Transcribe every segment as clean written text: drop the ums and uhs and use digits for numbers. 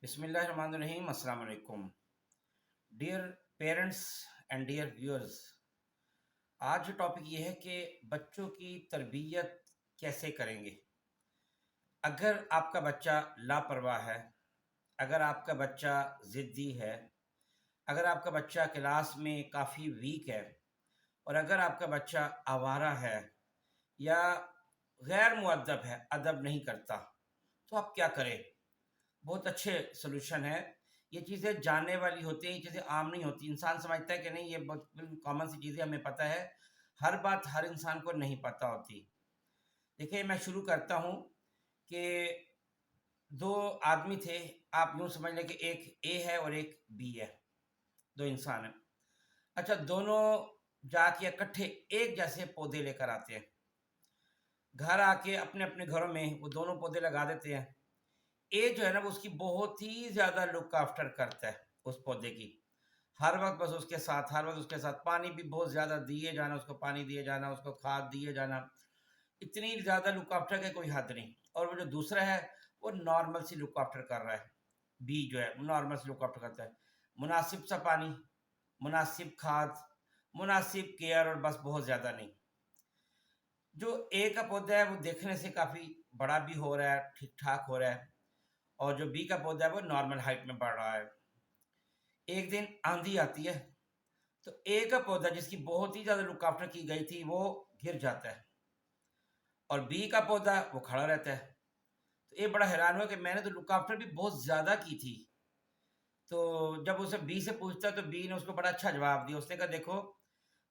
बिस्मिल्लाहिर्रहमानिर्रहीम। अस्सलाम वालेकुम dear parents and dear viewers. आज जो टॉपिक ये है कि बच्चों की तरबियत कैसे करेंगे। अगर आपका बच्चा लापरवाह है, अगर आपका बच्चा ज़िद्दी है, अगर आपका बच्चा क्लास में काफ़ी वीक है और अगर आपका बच्चा आवारा है या गैर मुअद्दब है, अदब नहीं करता, तो आप क्या करें। बहुत अच्छे सोल्यूशन है। ये चीज़ें जानने वाली होती हैं, ये चीज़ें आम नहीं होती। इंसान समझता है कि नहीं, ये बहुत बिल्कुल कॉमन सी चीज़ें हमें पता है। हर बात हर इंसान को नहीं पता होती। देखिए, मैं शुरू करता हूँ कि दो आदमी थे। आप यूँ समझ लें कि एक ए है और एक बी है, दो इंसान हैं। अच्छा, दोनों जाके इकट्ठे एक जैसे पौधे लेकर आते हैं। घर आके अपने अपने घरों में वो दोनों पौधे लगा देते हैं। ए जो है ना, वो उसकी बहुत ही ज़्यादा लुक आफ्टर करता है उस पौधे की। हर वक्त बस उसके साथ, हर वक्त उसके साथ पानी भी बहुत ज़्यादा दिए जाना, उसको पानी दिए जाना, उसको खाद दिए जाना। इतनी ज़्यादा लुक आफ्टर के कोई हद नहीं। और वो जो दूसरा है, वो नॉर्मल सी लुक आफ्टर कर रहा है। बी जो है नॉर्मल सी लुक आफ्टर करता है। मुनासिब सा पानी, मुनासिब खाद, मुनासिब केयर, और बस बहुत ज़्यादा नहीं। जो ए का पौधा है वो देखने से काफ़ी बड़ा भी हो रहा है, ठीक ठाक हो रहा है। और जो बी का पौधा है वो नॉर्मल हाइट में बढ़ रहा है। एक दिन आंधी आती है तो ए का पौधा जिसकी बहुत ही ज़्यादा लुक आफ्टर की गई थी वो गिर जाता है और बी का पौधा वो खड़ा रहता है। तो ये बड़ा हैरान हुआ कि मैंने तो लुक आफ्टर भी बहुत ज़्यादा की थी। तो जब उसे बी से पूछता तो बी ने उसको बड़ा अच्छा जवाब दिया। उसने कहा, देखो,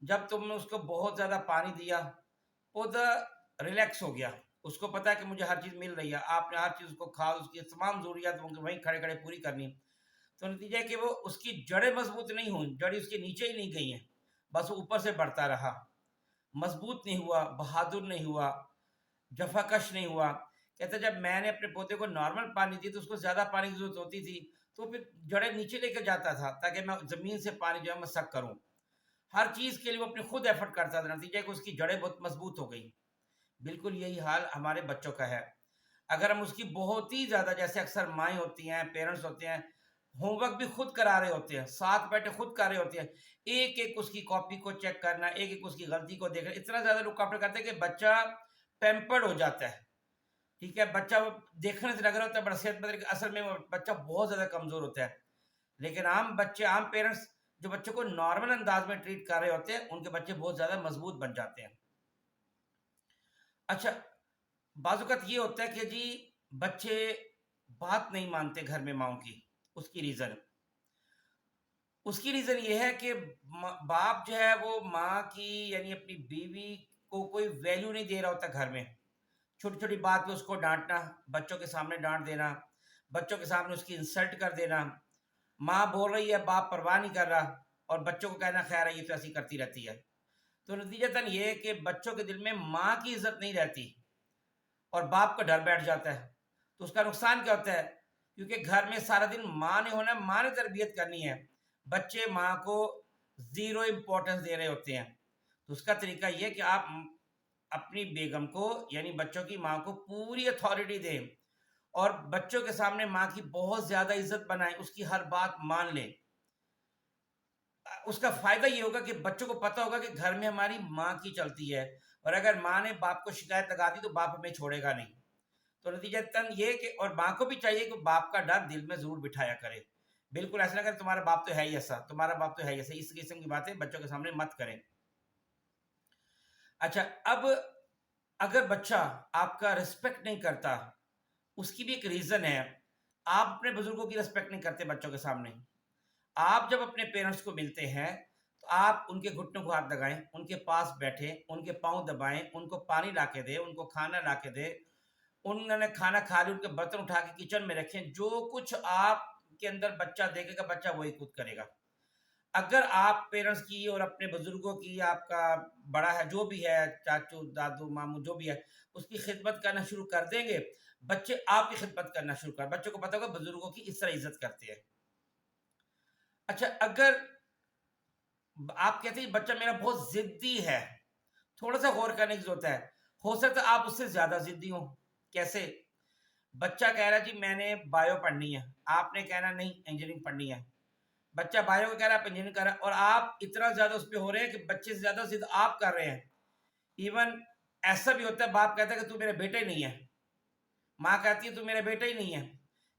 जब तुमने उसको बहुत ज़्यादा पानी दिया, पौधा रिलैक्स हो गया। उसको पता है कि मुझे हर चीज़ मिल रही है, आपने हर चीज़ उसको खाद, उसकी तमाम ज़रूरियात वहीं खड़े खड़े पूरी करनी। तो नतीजा है कि वो उसकी जड़ें मजबूत नहीं हुई, जड़ी उसके नीचे ही नहीं गई हैं, बस वो ऊपर से बढ़ता रहा। मजबूत नहीं हुआ, बहादुर नहीं हुआ, जफाकश नहीं हुआ। कहते जब मैंने अपने पौधे को नॉर्मल पानी दी तो उसको ज़्यादा पानी की जरूरत होती थी, तो फिर जड़ें नीचे लेकर जाता था ताकि मैं ज़मीन से पानी जो है मैं सक करूँ। हर चीज़ के लिए वो अपने खुद एफर्ट करता था। नतीजा है कि उसकी जड़ें बहुत मजबूत हो गई। बिल्कुल यही हाल हमारे बच्चों का है। अगर हम उसकी बहुत ही ज़्यादा, जैसे अक्सर माएँ होती हैं, पेरेंट्स होते हैं, होमवर्क भी खुद करा रहे होते हैं, साथ बैठे खुद कर रहे होते हैं, एक एक उसकी कॉपी को चेक करना, एक एक उसकी गलती को देखना, इतना ज़्यादा लुक आफ्टर करते हैं कि बच्चा पैम्पर्ड हो जाता है। ठीक है, बच्चा वो देखने से लग रहा होता है बड़ा सेहतमंद, लेकिन असल में वो बच्चा बहुत ज़्यादा कमज़ोर होता है। लेकिन आम बच्चे, आम पेरेंट्स जो बच्चों को नॉर्मल अंदाज में ट्रीट कर रहे होते हैं, उनके बच्चे बहुत ज़्यादा मजबूत बन जाते हैं। अच्छा, बाज़ ये होता है कि जी बच्चे बात नहीं मानते घर में माँओं की। उसकी रीज़न उसकी रीज़न ये है कि बाप जो है वो माँ की, यानी अपनी बीवी को कोई वैल्यू नहीं दे रहा होता घर में। छोटी छोटी बात पे उसको डांटना, बच्चों के सामने डांट देना, बच्चों के सामने उसकी इंसल्ट कर देना। माँ बोल रही है, बाप परवाह नहीं कर रहा, और बच्चों को कहना, खैर ये तो ऐसी करती रहती है। तो नतीजतन ये है कि बच्चों के दिल में माँ की इज्जत नहीं रहती और बाप का डर बैठ जाता है। तो उसका नुकसान क्या होता है, क्योंकि घर में सारा दिन माँ ने होना, माँ ने तरबियत करनी है, बच्चे माँ को ज़ीरो इम्पोर्टेंस दे रहे होते हैं। तो उसका तरीका ये है कि आप अपनी बेगम को, यानी बच्चों की माँ को पूरी अथॉरिटी दें और बच्चों के सामने माँ की बहुत ज़्यादा इज्जत बनाएं, उसकी हर बात मान लें। उसका फ़ायदा ये होगा कि बच्चों को पता होगा कि घर में हमारी माँ की चलती है, और अगर माँ ने बाप को शिकायत लगा दी तो बाप हमें छोड़ेगा नहीं। तो नतीजतन ये कि, और माँ को भी चाहिए कि बाप का डर दिल में ज़रूर बिठाया करे। बिल्कुल ऐसा ना करें, तुम्हारा बाप तो है ही ऐसा, तुम्हारा बाप तो है ही ऐसा, इस किस्म की बातें बच्चों के सामने मत करें। अच्छा, अब अगर बच्चा आपका रिस्पेक्ट नहीं करता, उसकी भी एक रीज़न है। आप अपने बुजुर्गों की रिस्पेक्ट नहीं करते बच्चों के सामने। आप जब अपने पेरेंट्स को मिलते हैं तो आप उनके घुटनों को हाथ लगाएं, उनके पास बैठे, उनके पाँव दबाएं, उनको पानी ला के दें, उनको खाना ला के दें। उन्होंने खाना खा लिया, उनके बर्तन उठा के किचन में रखें। जो कुछ आपके अंदर बच्चा देखेगा, बच्चा वही खुद करेगा। अगर आप पेरेंट्स की और अपने बुजुर्गों की, आपका बड़ा है जो भी है, चाचू दादू मामू जो भी है, उसकी खिदमत करना शुरू कर देंगे, बच्चे आपकी खिदमत करना शुरू कर, बच्चों को पता होगा बुजुर्गों की इस तरह इज्जत करते हैं। अच्छा, अगर आप कहते हैं बच्चा मेरा बहुत जिद्दी है, थोड़ा सा गौर करने की जरूरत है। हो सकता है आप उससे ज्यादा जिद्दी हो। कैसे? بچہ کہہ رہا ہے جی میں نے بایو پڑھنی ہے، آپ نے کہنا نہیں انجینئرنگ پڑھنی ہے، بچہ بایو کو کہہ رہا ہے آپ انجینئرنگ کر رہا ہے، اور آپ اتنا زیادہ اس پہ ہو رہے ہیں کہ بچے سے زیادہ ضد آپ کر رہے ہیں۔ ایون ایسا بھی ہوتا ہے باپ کہتا ہے کہ تو میرا بیٹا ہی نہیں ہے، ماں کہتی ہے تو میرا بیٹا ہی نہیں ہے،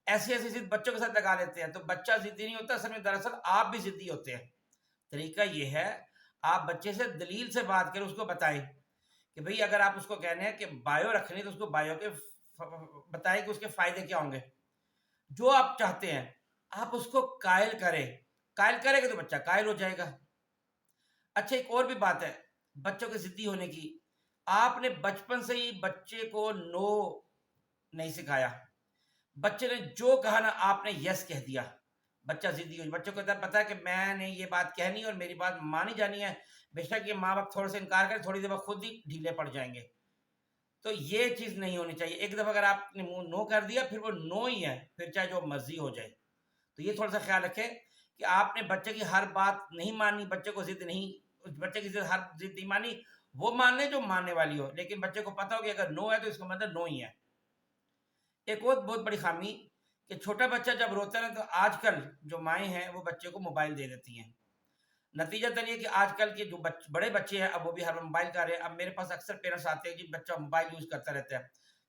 ایسی ایسی ضد بچوں کے ساتھ لگا لیتے ہیں۔ تو بچہ ضدی نہیں ہوتا، اصل میں دراصل آپ بھی ضدی ہوتے ہیں۔ طریقہ یہ ہے آپ بچے سے دلیل سے بات کریں، اس کو بتائیں کہ بھئی اگر آپ اس کو کہنے ہیں کہ بایو رکھنی تو اس کو بایو کے بتائیں کہ اس کے فائدے کیا ہوں گے، جو آپ چاہتے ہیں آپ اس کو قائل کریں، قائل کرے گا تو بچہ قائل ہو جائے گا۔ اچھا ایک اور بھی بات ہے بچوں کے ضدی ہونے کی، آپ نے بچپن سے ہی بچے کو نو نہیں سکھایا، بچے نے جو کہا نا آپ نے یس کہہ دیا، بچہ ضدی ہو، بچوں کو پتا ہے کہ میں نے یہ بات کہنی اور میری بات مانی جانی ہے، بے شک یہ ماں باپ تھوڑے سے انکار کرے تھوڑی دیر بعد خود ہی ڈھیلے پڑ جائیں گے۔ تو یہ چیز نہیں ہونی چاہیے، ایک دفعہ اگر آپ نے منہ نو کر دیا پھر وہ نو ہی ہے، پھر چاہے جو مرضی ہو جائے۔ تو یہ تھوڑا سا خیال رکھیں کہ آپ نے بچے کی ہر بات نہیں مانی، بچے کو ضد نہیں، بچے کی ہر ضد نہیں مانی، وہ مان لے جو ماننے والی ہو، لیکن بچے کو پتا ہو کہ اگر نو ہے تو اس کا مطلب نو ہی ہے۔ ایک اور بہت بڑی خامی کہ چھوٹا بچہ جب روتا ہے تو آج کل جو مائیں ہیں وہ بچے کو موبائل دے دیتی ہیں، نتیجہ تن یہ کہ آج کل کے جو بڑے بچے ہیں اب وہ بھی ہر موبائل کر رہے ہیں۔ اب میرے پاس اکثر پیرنٹس آتے ہیں کہ بچہ موبائل یوز کرتا رہتا ہے،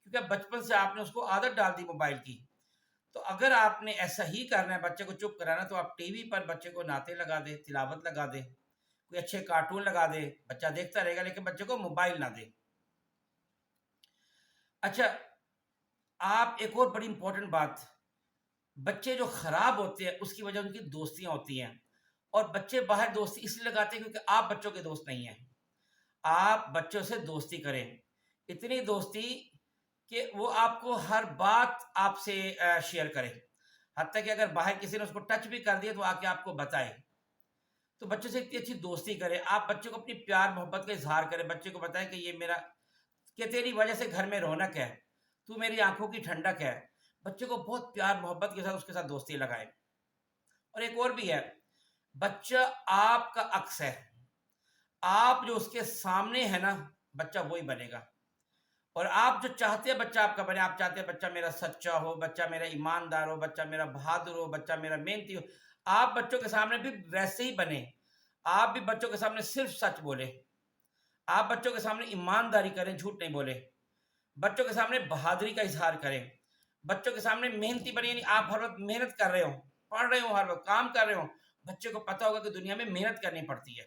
کیونکہ بچپن سے آپ نے اس کو عادت ڈال دی موبائل کی۔ تو اگر آپ نے ایسا ہی کرنا ہے بچے کو چپ کرانا تو آپ ٹی وی پر بچے کو نعتیں لگا دیں، تلاوت لگا دیں، کوئی اچھے کارٹون لگا دیں، بچہ دیکھتا رہے گا لیکن بچے کو موبائل نہ دیں۔ اچھا آپ ایک اور بڑی امپورٹنٹ بات، بچے جو خراب ہوتے ہیں اس کی وجہ ان کی دوستیاں ہوتی ہیں، اور بچے باہر دوستی اس لیے لگاتے ہیں کیونکہ آپ بچوں کے دوست نہیں ہیں۔ آپ بچوں سے دوستی کریں، اتنی دوستی کہ وہ آپ کو ہر بات آپ سے شیئر کرے، حتیٰ کہ اگر باہر کسی نے اس کو ٹچ بھی کر دیا تو آ کے آپ کو بتائے۔ تو بچوں سے اتنی اچھی دوستی کرے، آپ بچوں کو اپنی پیار محبت کا اظہار کریں، بچے کو بتائیں کہ یہ میرا، کہ تیری وجہ سے گھر میں رونق ہے، تو میری آنکھوں کی ٹھنڈک ہے۔ بچے کو بہت پیار محبت کے ساتھ اس کے ساتھ دوستی لگائے۔ اور ایک اور بھی ہے، بچہ آپ کا عکس ہے، آپ جو اس کے سامنے ہے نا بچہ وہی بنے گا، اور آپ جو چاہتے ہیں بچہ آپ کا بنے، آپ چاہتے ہیں بچہ میرا سچا ہو، بچہ میرا ایماندار ہو، بچہ میرا بہادر ہو، بچہ میرا محنتی ہو، آپ بچوں کے سامنے بھی ویسے ہی بنے۔ آپ بھی بچوں کے سامنے صرف سچ بولے، آپ بچوں کے سامنے ایمانداری کریں، جھوٹ نہیں بولے، بچوں کے سامنے بہادری کا اظہار کریں، بچوں کے سامنے محنتی بنے، یعنی آپ ہر وقت محنت کر رہے ہو، پڑھ رہے ہو، ہر وقت کام کر رہے ہو، بچے کو پتا ہوگا کہ دنیا میں محنت کرنی پڑتی ہے۔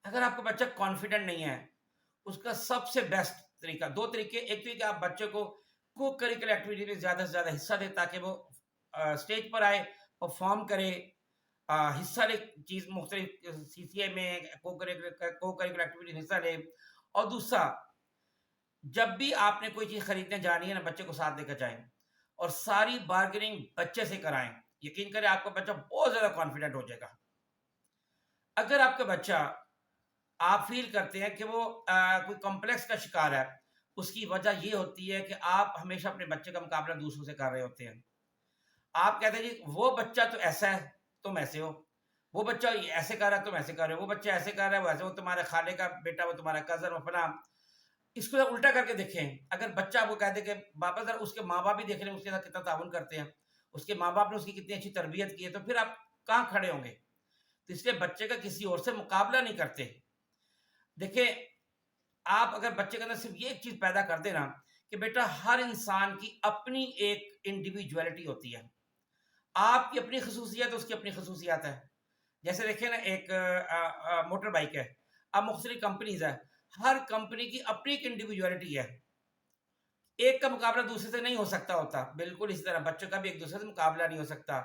اگر آپ کا بچہ کانفیڈنٹ نہیں ہے، اس کا سب سے بیسٹ طریقہ، دو طریقے، ایک تو یہ کہ آپ بچے کو کو کریکولر ایکٹیویٹی میں زیادہ سے زیادہ حصہ دیں تاکہ وہ اسٹیج پر آئے، پرفارم کرے، حصہ لے، چیز مختلف سی سی اے میں کو کریکولر ایکٹیویٹی میں حصہ لے۔ اور دوسرا، جب بھی آپ نے کوئی چیز خریدنے جانی ہے نا بچے کو ساتھ لے کر جائیں اور ساری بارگیننگ بچے سے کرائیں، یقین کریں آپ کا بچہ بہت زیادہ کانفیڈنٹ ہو جائے گا۔ اگر آپ کا بچہ، آپ فیل کرتے ہیں کہ وہ کوئی کمپلیکس کا شکار ہے، اس کی وجہ یہ ہوتی ہے کہ آپ ہمیشہ اپنے بچے کا مقابلہ دوسروں سے کر رہے ہوتے ہیں۔ آپ کہتے ہیں جی وہ بچہ تو ایسا ہے تم ایسے ہو، وہ بچہ ایسے کر رہا ہے تم ایسے کر رہے ہو، وہ بچہ ایسے کر رہا ہے وہ ایسے، وہ تمہارے خالے کا بیٹا، وہ تمہارا کزن، وہ فلاں۔ اس کو الٹا کر کے دیکھیں، اگر بچہ آپ کو کہتے کہ باپا ذرا اس کے ماں باپ بھی دیکھ لیں اس کے ساتھ کتنا تعاون کرتے ہیں، اس کے ماں باپ نے اس کی کتنی اچھی تربیت کی ہے، تو پھر آپ کہاں کھڑے ہوں گے؟ تو اس لیے بچے کا کسی اور سے مقابلہ نہیں کرتے۔ دیکھیں آپ اگر بچے کے اندر صرف یہ ایک چیز پیدا کر دیں نا کہ بیٹا ہر انسان کی اپنی ایک انڈیویجویلٹی ہوتی ہے، آپ کی اپنی خصوصیت، اس کی اپنی خصوصیات ہے۔ جیسے دیکھیں نا ایک موٹر بائک ہے، اب مختلف کمپنیز ہے، ہر کمپنی کی اپنی ایک انڈیویجویلٹی ہے، ایک کا مقابلہ دوسرے سے نہیں ہو سکتا ہوتا، بالکل اسی طرح بچوں کا بھی ایک دوسرے سے مقابلہ نہیں ہو سکتا۔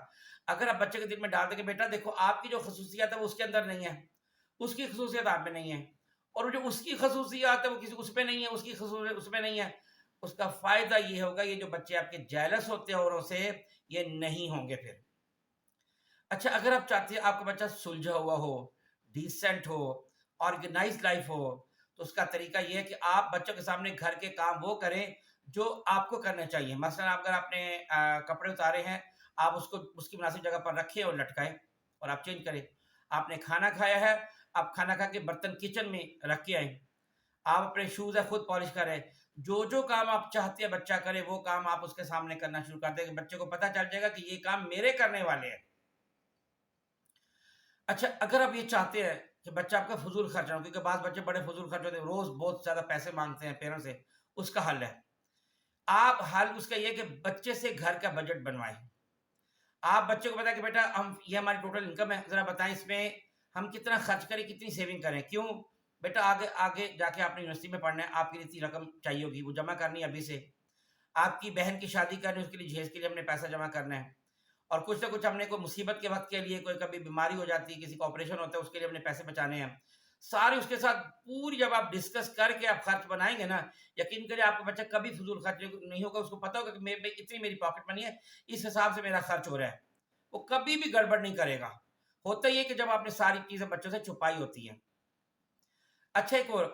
اگر آپ بچے کے دل میں ڈال دیں کہ بیٹا دیکھو آپ کی جو خصوصیات ہے وہ اس کے اندر نہیں ہے، اس کی خصوصیت آپ میں نہیں ہے، اور جو اس کی خصوصیات ہے وہ کسی اس پہ نہیں ہے، اس کی خصوصیت اس میں نہیں ہے، اس کا فائدہ یہ ہوگا یہ جو بچے آپ کے جیلس ہوتے ہیں اوروں سے، یہ نہیں ہوں گے پھر۔ اچھا اگر آپ چاہتے ہیں آپ کا بچہ سلجھا ہوا ہو، ڈیسنٹ ہو، آرگنائز لائف ہو، تو اس کا طریقہ یہ ہے کہ آپ بچوں کے سامنے گھر کے کام وہ کریں جو آپ کو کرنے چاہیے۔ مثلا اگر آپ نے کپڑے اتارے ہیں، آپ اس کو اس کی مناسب جگہ پر رکھیں اور لٹکائیں اور آپ چینج کریں۔ آپ نے کھانا کھایا ہے، آپ کھانا کھا کے برتن کچن میں رکھ کے آئیں، آپ اپنے شوز ہے خود پالش کریں۔ जो काम आप चाहते हैं बच्चा करे वो काम आप उसके सामने करना शुरू कर देंगे, बच्चे को पता चल जाएगा कि ये काम मेरे करने वाले हैं। अच्छा, अगर आप ये चाहते हैं कि बच्चा आपका फजूल खर्च ना हो, क्योंकि बाद बच्चे बड़े फजूल खर्च होते हैं, रोज बहुत ज्यादा पैसे मांगते हैं पेरेंट्स से, उसका हल है, आप हल उसका ये कि बच्चे से घर का बजट बनवाएं। आप बच्चे को बताएं कि बेटा हम ये हमारी टोटल इनकम है, जरा बताएं इसमें हम कितना खर्च करें, कितनी सेविंग करें। क्यों बेटा, आगे आगे जाके आपने यूनिवर्सिटी में पढ़ना है, आपके लिए इतनी रकम चाहिए होगी, वो जमा करनी है अभी से। आपकी बहन की शादी करनी है, उसके लिए जहेज के लिए हमने पैसा जमा करना है। और कुछ ना कुछ हमने कोई मुसीबत के वक्त के लिए, कोई कभी बीमारी हो जाती है, किसी का ऑपरेशन होता है, उसके लिए हमने पैसे बचाने हैं। सारे उसके साथ पूरी जब आप डिस्कस करके आप खर्च बनाएंगे ना, यकीन करिए आपका बच्चा कभी फजूल खर्च नहीं होगा। उसको पता होगा कि इतनी मेरी पॉकेट मनी है, इस हिसाब से मेरा खर्च हो रहा है। वो कभी भी गड़बड़ नहीं करेगा। होता ही है कि जब आपने सारी चीजें बच्चों से छुपाई होती हैं। अच्छा, एक और,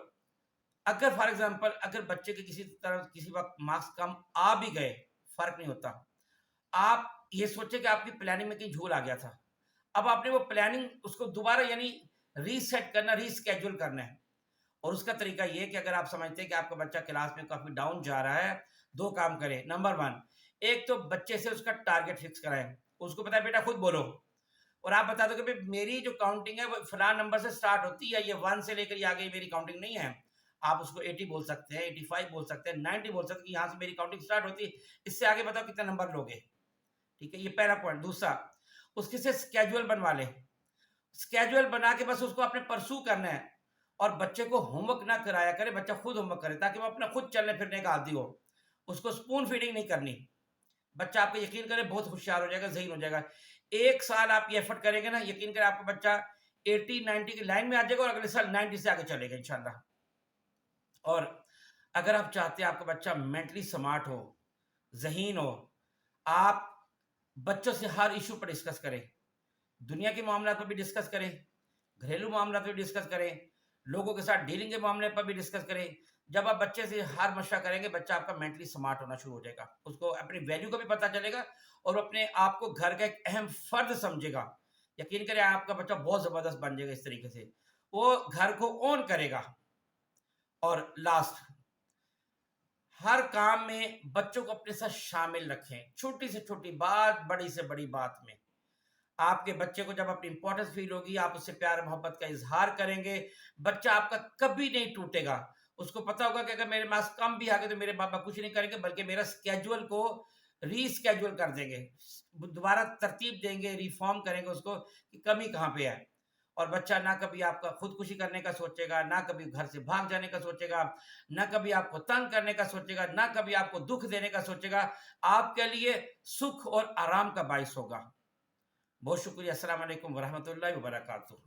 अगर फॉर एग्जाम्पल अगर बच्चे के किसी तरह किसी वक्त मार्क्स कम आ भी गए, फर्क नहीं होता। आप ये सोचे कि आपकी प्लानिंग में कहीं झूल आ गया था, अब आपने वो प्लानिंग उसको दोबारा यानी रीसेट करना, रीस्केड्यूल करना है। और उसका तरीका ये है कि अगर आप समझते हैं कि आपका बच्चा क्लास में काफी डाउन जा रहा है, दो काम करें। नंबर वन, एक तो बच्चे से उसका टारगेट फिक्स कराएं। उसको पता है बेटा खुद बोलो, और आप बता दो कि भाई मेरी जो काउंटिंग है वो फलां नंबर से स्टार्ट होती है, ये 1 से लेकर ये आगे मेरी काउंटिंग नहीं है। आप उसको 80 बोल सकते हैं, 85 बोल सकते हैं, 90 बोल सकते हैं कि यहाँ से मेरी काउंटिंग स्टार्ट होती है, इससे आगे बताओ कितने नंबर लोगे। ठीक है, ये पहला पॉइंट। दूसरा, उसके से स्केड्यूल बनवा ले। स्केड्यूल बना के बस उसको अपने परसू करना है, और बच्चे को होमवर्क ना कराया करे, बच्चा खुद होमवर्क करे, ताकि वो अपना खुद चलने फिरने का आदी हो। उसको स्पून फीडिंग नहीं करनी। बच्चा आपको यकीन करे बहुत होशियार हो जाएगा, ज़हीन हो जाएगा। 1 साल आप ये एफर्ट करेंगे ना, यकीन करें आपका बच्चा 80-90 की लाइन में आ जाएगा, और अगले साल 90 से आगे चलेगा इंशाल्लाह। और अगर आप चाहते हैं आपका बच्चा मेंटली स्मार्ट हो, ज़हीन हो, आप बच्चों से हर इशू पर डिस्कस करें। दुनिया के मामला पर भी डिस्कस करें, घरेलू मामला पर भी डिस्कस करें, लोगों के साथ डीलिंग के मामले पर भी डिस्कस करें। जब आप बच्चे से हर मशवरा करेंगे, बच्चा आपका मेंटली स्मार्ट होना शुरू हो जाएगा। उसको अपनी वैल्यू का भी पता चलेगा, और अपने आप को घर का एक अहम फर्द समझेगा। यकीन करें आपका बच्चा बहुत जबरदस्त बन जाएगा इस तरीके से, वो घर को ओन करेगा। और लास्ट, हर काम में बच्चों को अपने साथ शामिल रखें, छोटी से छोटी बात, बड़ी से बड़ी बात में। आपके बच्चे को जब अपनी इंपॉर्टेंस फील होगी, आप उससे प्यार मोहब्बत का इजहार करेंगे, बच्चा आपका कभी नहीं टूटेगा। उसको पता होगा कि अगर मेरे पास कम भी आ गए तो मेरे पापा कुछ नहीं करेंगे, बल्कि मेरा स्केड्यूल को रीस्केड्यूल कर देंगे, दोबारा तरतीब देंगे, रिफॉर्म करेंगे उसको कि कमी कहाँ पे है। और बच्चा ना कभी आपका खुदकुशी करने का सोचेगा, ना कभी घर से भाग जाने का सोचेगा, ना कभी आपको तंग करने का सोचेगा, ना कभी आपको दुख देने का सोचेगा। आपके लिए सुख और आराम का बाइस होगा। बहुत शुक्रिया। अस्सलाम वालेकुम वरहमतुल्लाहि वबरकातुहू।